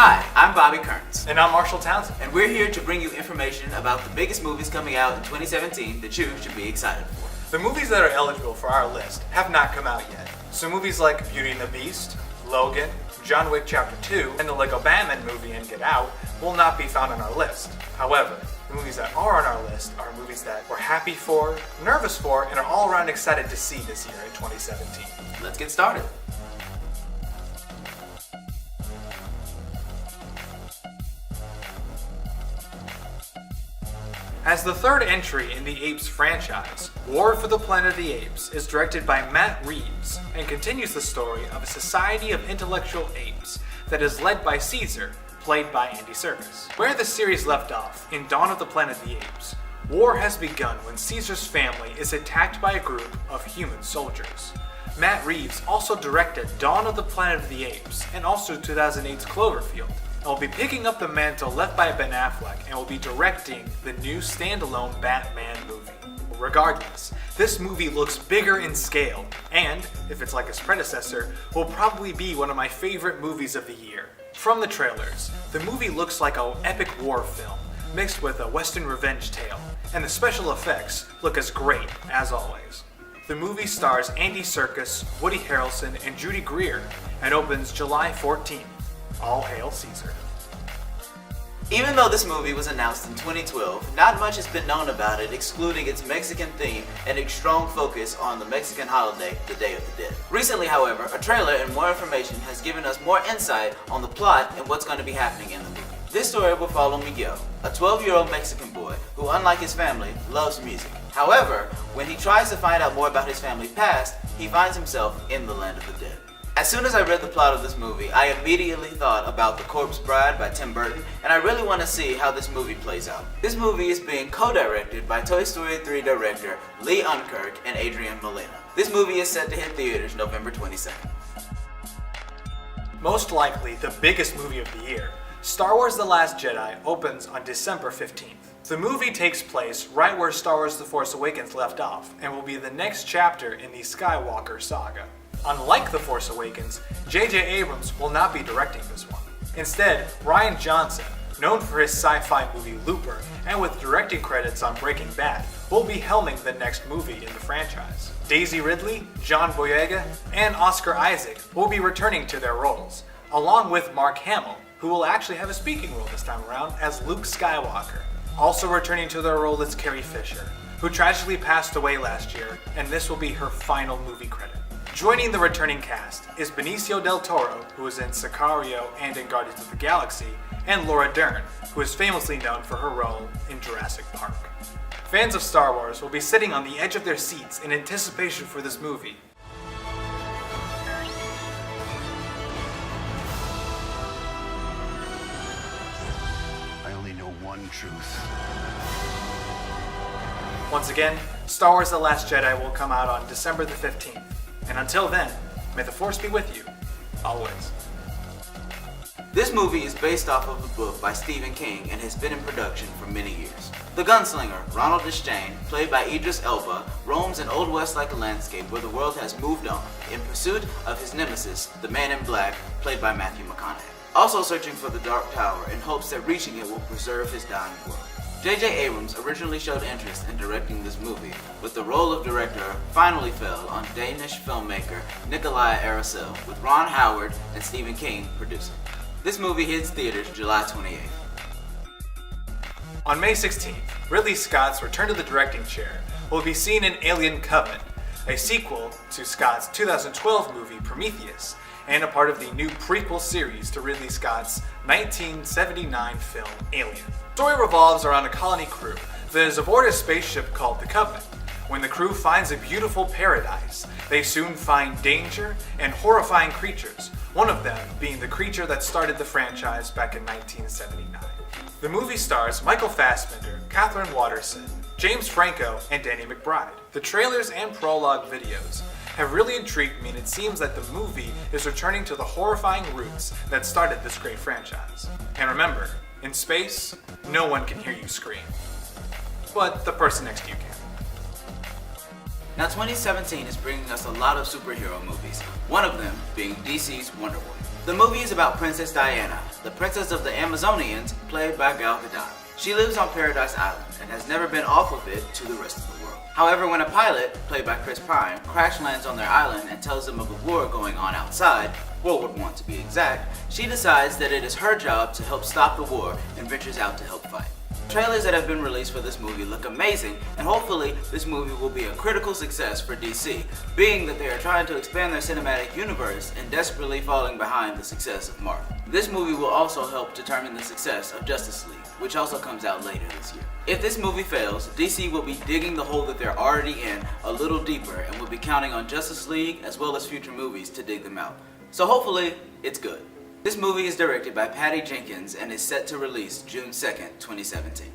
Hi, I'm Bobby Kearns. And I'm Marshall Townsend. And we're here to bring you information about the biggest movies coming out in 2017 that you should be excited for. The movies that are eligible for our list have not come out yet. So movies like Beauty and the Beast, Logan, John Wick Chapter 2, and the Lego Batman movie and Get Out will not be found on our list. However, the movies that are on our list are movies that we're happy for, nervous for, and are all around excited to see this year in 2017. Let's get started. As the third entry in the Apes franchise, War for the Planet of the Apes is directed by Matt Reeves and continues the story of a society of intellectual apes that is led by Caesar, played by Andy Serkis. Where the series left off, in Dawn of the Planet of the Apes, war has begun when Caesar's family is attacked by a group of human soldiers. Matt Reeves also directed Dawn of the Planet of the Apes and also 2008's Cloverfield. I'll be picking up the mantle left by Ben Affleck and will be directing the new standalone Batman movie. Regardless, this movie looks bigger in scale, and, if it's like its predecessor, will probably be one of my favorite movies of the year. From the trailers, the movie looks like an epic war film, mixed with a Western revenge tale, and the special effects look as great as always. The movie stars Andy Serkis, Woody Harrelson, and Judy Greer, and opens July 14th. All hail Caesar. Even though this movie was announced in 2012, not much has been known about it, excluding its Mexican theme and its strong focus on the Mexican holiday, the Day of the Dead. Recently, however, a trailer and more information has given us more insight on the plot and what's going to be happening in the movie. This story will follow Miguel, a 12-year-old Mexican boy who, unlike his family, loves music. However, when he tries to find out more about his family's past, he finds himself in the land of the dead. As soon as I read the plot of this movie, I immediately thought about The Corpse Bride by Tim Burton, and I really want to see how this movie plays out. This movie is being co-directed by Toy Story 3 director Lee Dunkirk and Adrian Molina. This movie is set to hit theaters November 22nd. Most likely the biggest movie of the year, Star Wars The Last Jedi opens on December 15th. The movie takes place right where Star Wars The Force Awakens left off, and will be the next chapter in the Skywalker saga. Unlike The Force Awakens, J.J. Abrams will not be directing this one. Instead, Rian Johnson, known for his sci-fi movie Looper and with directing credits on Breaking Bad, will be helming the next movie in the franchise. Daisy Ridley, John Boyega, and Oscar Isaac will be returning to their roles, along with Mark Hamill, who will actually have a speaking role this time around as Luke Skywalker. Also returning to their role is Carrie Fisher, who tragically passed away last year, and this will be her final movie credit. Joining the returning cast is Benicio del Toro, who was in Sicario and in Guardians of the Galaxy, and Laura Dern, who is famously known for her role in Jurassic Park. Fans of Star Wars will be sitting on the edge of their seats in anticipation for this movie. I only know one truth. Once again, Star Wars The Last Jedi will come out on December the 15th. And until then, may the Force be with you, always. This movie is based off of a book by Stephen King and has been in production for many years. The gunslinger, Ronald Deschain, played by Idris Elba, roams an Old West-like landscape where the world has moved on, in pursuit of his nemesis, the Man in Black, played by Matthew McConaughey. Also searching for the Dark Tower in hopes that reaching it will preserve his dying world. J.J. Abrams originally showed interest in directing this movie, but the role of director finally fell on Danish filmmaker Nikolai Aracel, with Ron Howard and Stephen King producing. This movie hits theaters July 28th. On May 16th, Ridley Scott's return to the directing chair will be seen in Alien Covenant, a sequel to Scott's 2012 movie Prometheus, and a part of the new prequel series to Ridley Scott's 1979 film Alien. The story revolves around a colony crew that is aboard a spaceship called the Covenant. When the crew finds a beautiful paradise, they soon find danger and horrifying creatures, one of them being the creature that started the franchise back in 1979. The movie stars Michael Fassbender, Catherine Waterston, James Franco, and Danny McBride. The trailers and prologue videos have really intrigued me, and it seems that the movie is returning to the horrifying roots that started this great franchise. And remember, in space, no one can hear you scream. But the person next to you can. Now 2017 is bringing us a lot of superhero movies, one of them being DC's Wonder Woman. The movie is about Princess Diana, the Princess of the Amazonians, played by Gal Gadot. She lives on Paradise Island and has never been off of it to the rest of the world. However, when a pilot, played by Chris Pine, crash lands on their island and tells them of a war going on outside, World War I to be exact, she decides that it is her job to help stop the war and ventures out to help fight. Trailers that have been released for this movie look amazing, and hopefully this movie will be a critical success for DC, being that they are trying to expand their cinematic universe and desperately falling behind the success of Marvel. This movie will also help determine the success of Justice League, which also comes out later this year. If this movie fails, DC will be digging the hole that they're already in a little deeper and will be counting on Justice League as well as future movies to dig them out. So hopefully, it's good. This movie is directed by Patty Jenkins and is set to release June 2nd, 2017.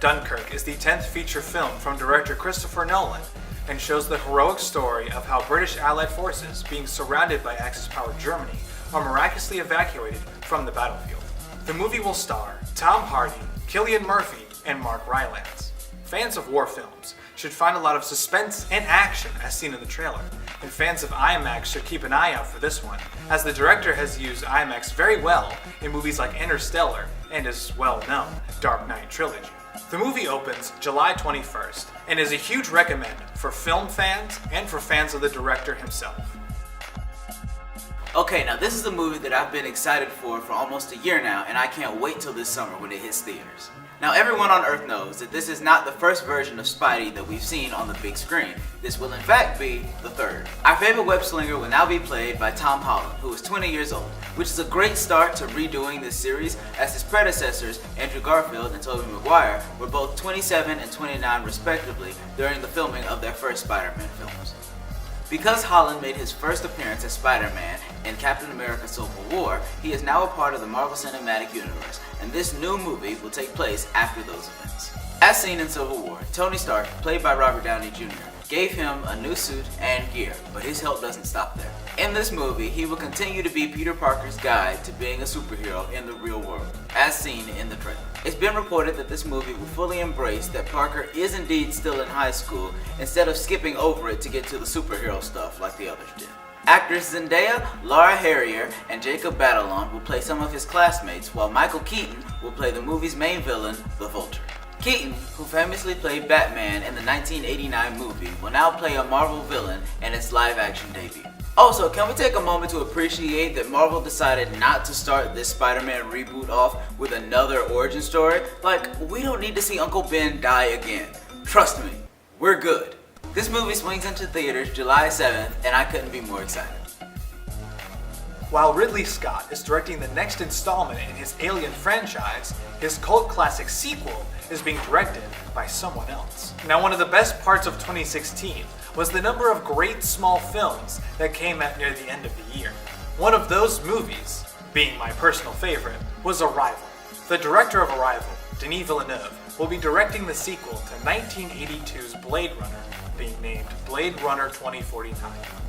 Dunkirk is the 10th feature film from director Christopher Nolan and shows the heroic story of how British Allied forces, being surrounded by Axis-powered Germany, are miraculously evacuated from the battlefield. The movie will star Tom Hardy, Cillian Murphy, and Mark Rylance. Fans of war films should find a lot of suspense and action as seen in the trailer, and fans of IMAX should keep an eye out for this one, as the director has used IMAX very well in movies like Interstellar and his well-known Dark Knight trilogy. The movie opens July 21st and is a huge recommend for film fans and for fans of the director himself. Okay, now this is a movie that I've been excited for almost a year now, and I can't wait till this summer when it hits theaters. Now everyone on Earth knows that this is not the first version of Spidey that we've seen on the big screen. This will in fact be the third. Our favorite web slinger will now be played by Tom Holland, who is 20 years old, which is a great start to redoing this series, as his predecessors, Andrew Garfield and Tobey Maguire, were both 27 and 29 respectively during the filming of their first Spider-Man films. Because Holland made his first appearance as Spider-Man in Captain America Civil War, he is now a part of the Marvel Cinematic Universe, and this new movie will take place after those events. As seen in Civil War, Tony Stark, played by Robert Downey Jr., gave him a new suit and gear, but his help doesn't stop there. In this movie, he will continue to be Peter Parker's guide to being a superhero in the real world, as seen in the trailer. It's been reported that this movie will fully embrace that Parker is indeed still in high school, instead of skipping over it to get to the superhero stuff like the others did. Actors Zendaya, Laura Harrier, and Jacob Batalon will play some of his classmates, while Michael Keaton will play the movie's main villain, the Vulture. Keaton, who famously played Batman in the 1989 movie, will now play a Marvel villain in its live-action debut. Also, can we take a moment to appreciate that Marvel decided not to start this Spider-Man reboot off with another origin story? Like, we don't need to see Uncle Ben die again. Trust me, we're good. This movie swings into theaters July 7th, and I couldn't be more excited. While Ridley Scott is directing the next installment in his Alien franchise, his cult classic sequel is being directed by someone else. Now, one of the best parts of 2016 was the number of great small films that came out near the end of the year. One of those movies, being my personal favorite, was Arrival. The director of Arrival, Denis Villeneuve, will be directing the sequel to 1982's Blade Runner, being named Blade Runner 2049.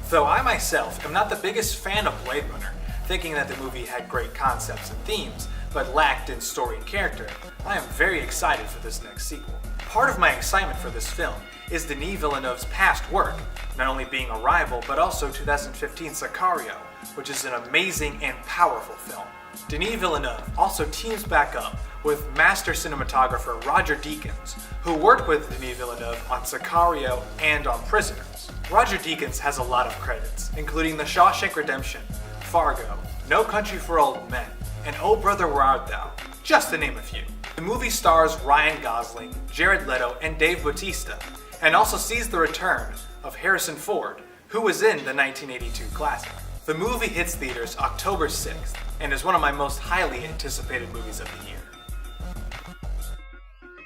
Though I myself am not the biggest fan of Blade Runner, thinking that the movie had great concepts and themes, but lacked in story and character, I am very excited for this next sequel. Part of my excitement for this film is Denis Villeneuve's past work, not only being Arrival, but also 2015's Sicario, which is an amazing and powerful film. Denis Villeneuve also teams back up with master cinematographer Roger Deakins, who worked with Denis Villeneuve on Sicario and on Prisoners. Roger Deakins has a lot of credits, including The Shawshank Redemption, Fargo, No Country for Old Men, and Oh Brother Where Art Thou, just to name a few. The movie stars Ryan Gosling, Jared Leto, and Dave Bautista, and also sees the return of Harrison Ford, who was in the 1982 classic. The movie hits theaters October 6th, and is one of my most highly anticipated movies of the year.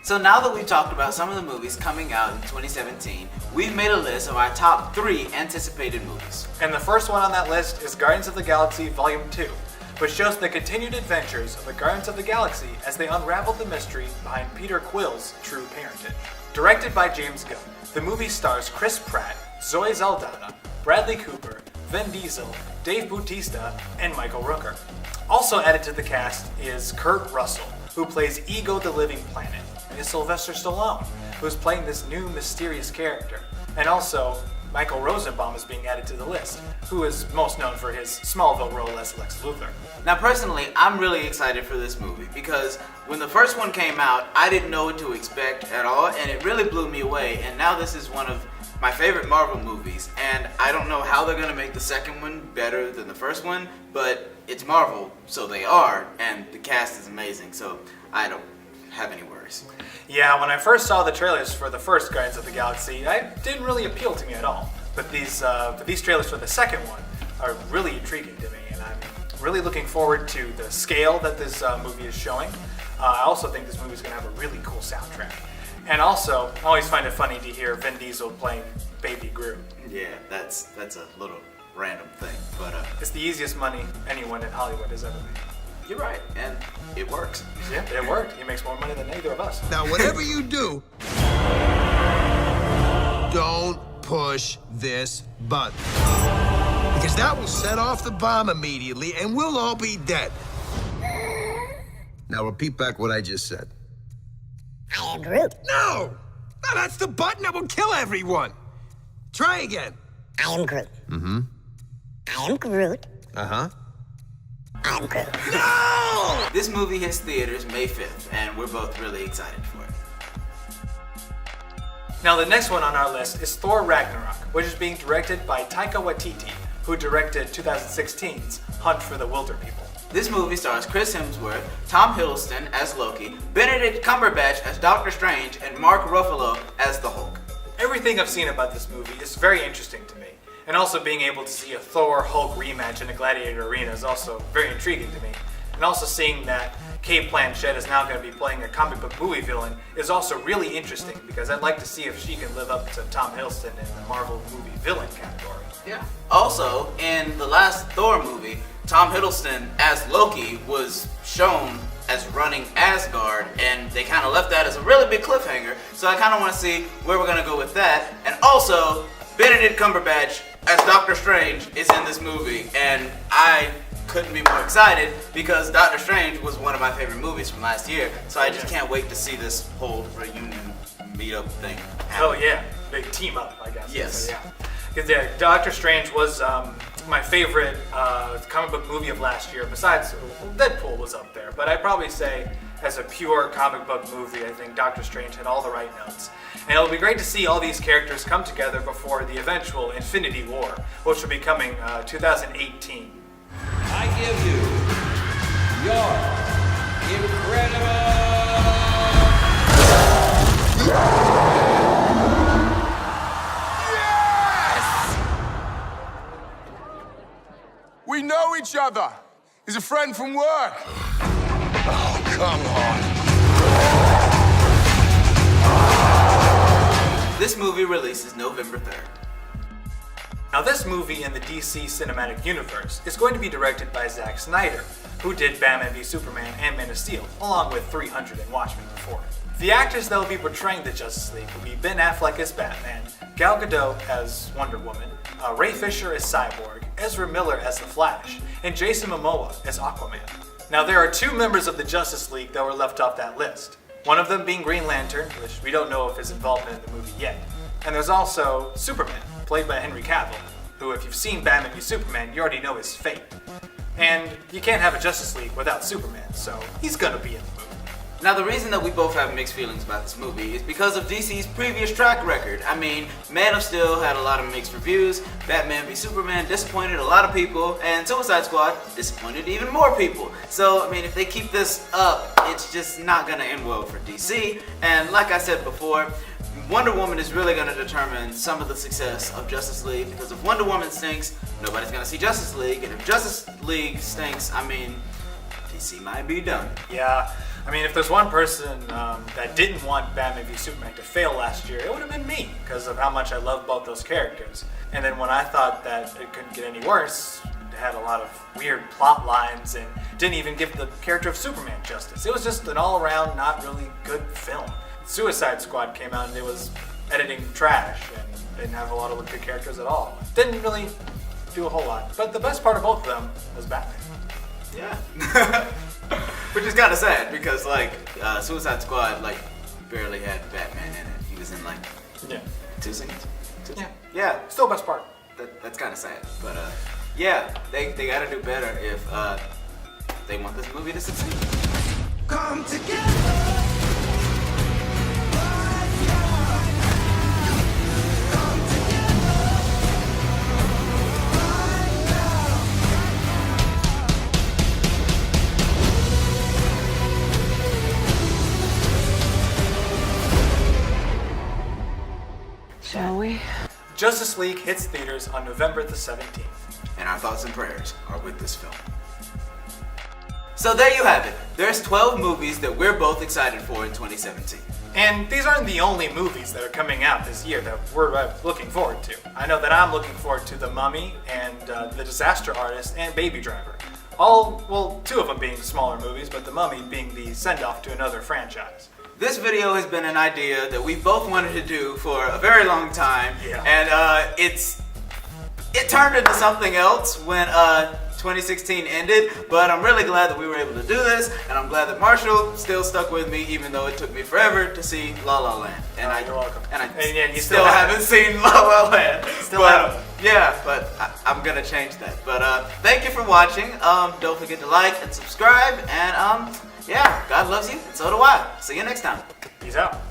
So now that we've talked about some of the movies coming out in 2017, we've made a list of our top 3 anticipated movies. And the first one on that list is Guardians of the Galaxy Volume 2, which shows the continued adventures of the Guardians of the Galaxy as they unravel the mystery behind Peter Quill's true parentage. Directed by James Gunn, the movie stars Chris Pratt, Zoe Saldana, Bradley Cooper, Vin Diesel, Dave Bautista, and Michael Rooker. Also added to the cast is Kurt Russell, who plays Ego the Living Planet, and is Sylvester Stallone, who is playing this new mysterious character, and also Michael Rosenbaum is being added to the list, who is most known for his Smallville role as Lex Luthor. Now personally, I'm really excited for this movie because when the first one came out, I didn't know what to expect at all, and it really blew me away, and now this is one of my favorite Marvel movies, and I don't know how they're going to make the second one better than the first one, but it's Marvel, so they are, and the cast is amazing, so I don't have any worries. Yeah, when I first saw the trailers for the first Guardians of the Galaxy, it didn't really appeal to me at all. But these trailers for the second one are really intriguing to me, and I'm really looking forward to the scale that this movie is showing. I also think this movie is going to have a really cool soundtrack. And also, I always find it funny to hear Vin Diesel playing Baby Groot. Yeah, that's a little random thing, but It's the easiest money anyone in Hollywood has ever made. you're right, and it works. Yeah, it worked. He makes more money than either of us. Now, whatever you do, don't push this button. Because that will set off the bomb immediately, and we'll all be dead. Now, repeat back what I just said. I am Groot. No! No, that's the button that will kill everyone. Try again. I am Groot. Mm-hmm. I am Groot. Uh-huh. I am Groot. No! This movie hits theaters May 5th, and we're both really excited for it. Now the next one on our list is Thor Ragnarok, which is being directed by Taika Waititi, who directed 2016's Hunt for the Wilder People. This movie stars Chris Hemsworth, Tom Hiddleston as Loki, Benedict Cumberbatch as Doctor Strange, and Mark Ruffalo as the Hulk. Everything I've seen about this movie is very interesting to me, and also being able to see a Thor-Hulk rematch in a gladiator arena is also very intriguing to me. And also seeing that Kate Blanchett is now going to be playing a comic book movie villain is also really interesting, because I'd like to see if she can live up to Tom Hiddleston in the Marvel movie villain category. Yeah. Also, in the last Thor movie, Tom Hiddleston as Loki was shown as running Asgard, and they kind of left that as a really big cliffhanger, so I kind of want to see where we're going to go with that. And also, Benedict Cumberbatch as Doctor Strange is in this movie, and I couldn't be more excited because Doctor Strange was one of my favorite movies from last year, so I just can't wait to see this whole reunion meet-up thing happen. Oh yeah, big team up, I guess. Yes. So, yeah. Because Doctor Strange was my favorite comic book movie of last year. Besides, Deadpool was up there, but I'd probably say as a pure comic book movie, I think Doctor Strange had all the right notes. And it'll be great to see all these characters come together before the eventual Infinity War, which will be coming 2018. I give you your incredible... We know each other. He's a friend from work. Oh, come on. This movie releases November 3rd. Now this movie in the DC Cinematic Universe is going to be directed by Zack Snyder, who did Batman v Superman and Man of Steel, along with 300 and Watchmen before. The actors that will be portraying the Justice League will be Ben Affleck as Batman, Gal Gadot as Wonder Woman, Ray Fisher as Cyborg, Ezra Miller as The Flash, and Jason Momoa as Aquaman. Now there are two members of the Justice League that were left off that list, one of them being Green Lantern, which we don't know of his involvement in the movie yet, and there's also Superman, played by Henry Cavill, who if you've seen Batman v Superman, you already know his fate. And you can't have a Justice League without Superman, so he's gonna be in the movie. Now the reason that we both have mixed feelings about this movie is because of DC's previous track record. I mean, Man of Steel had a lot of mixed reviews, Batman v Superman disappointed a lot of people, and Suicide Squad disappointed even more people. So, I mean, if they keep this up, it's just not gonna end well for DC. And like I said before, Wonder Woman is really gonna determine some of the success of Justice League, because if Wonder Woman stinks, nobody's gonna see Justice League, and if Justice League stinks, I mean, DC might be done. Yeah, I mean, if there's one person that didn't want Batman v Superman to fail last year, it would have been me, because of how much I love both those characters. And then when I thought that it couldn't get any worse, it had a lot of weird plot lines and didn't even give the character of Superman justice. It was just an all-around not really good film. Suicide Squad came out and it was editing trash and didn't have a lot of good characters at all. Didn't really do a whole lot. But the best part of both of them was Batman. Yeah. Which is kind of sad because, like, Suicide Squad, like, barely had Batman in it. He was in, like, Yeah. two scenes. Yeah. Still best part. That's kind of sad, but yeah, they gotta do better if they want this movie to succeed. Come together. Shall we? Justice League hits theaters on November the 17th. And our thoughts and prayers are with this film. So there you have it. There's 12 movies that we're both excited for in 2017. And these aren't the only movies that are coming out this year that we're looking forward to. I know that I'm looking forward to The Mummy and The Disaster Artist and Baby Driver. Two of them being smaller movies, but The Mummy being the send-off to another franchise. This video has been an idea that we both wanted to do for a very long time, Yeah. and it turned into something else when 2016 ended, but I'm really glad that we were able to do this, and I'm glad that Marshall still stuck with me even though it took me forever to see La La Land. And You're welcome. And I And you still haven't seen La La Land. Still haven't. Yeah, but I'm gonna change that. But thank you for watching. Don't forget to like and subscribe, and yeah, God loves you, and so do I. See you next time. Peace out.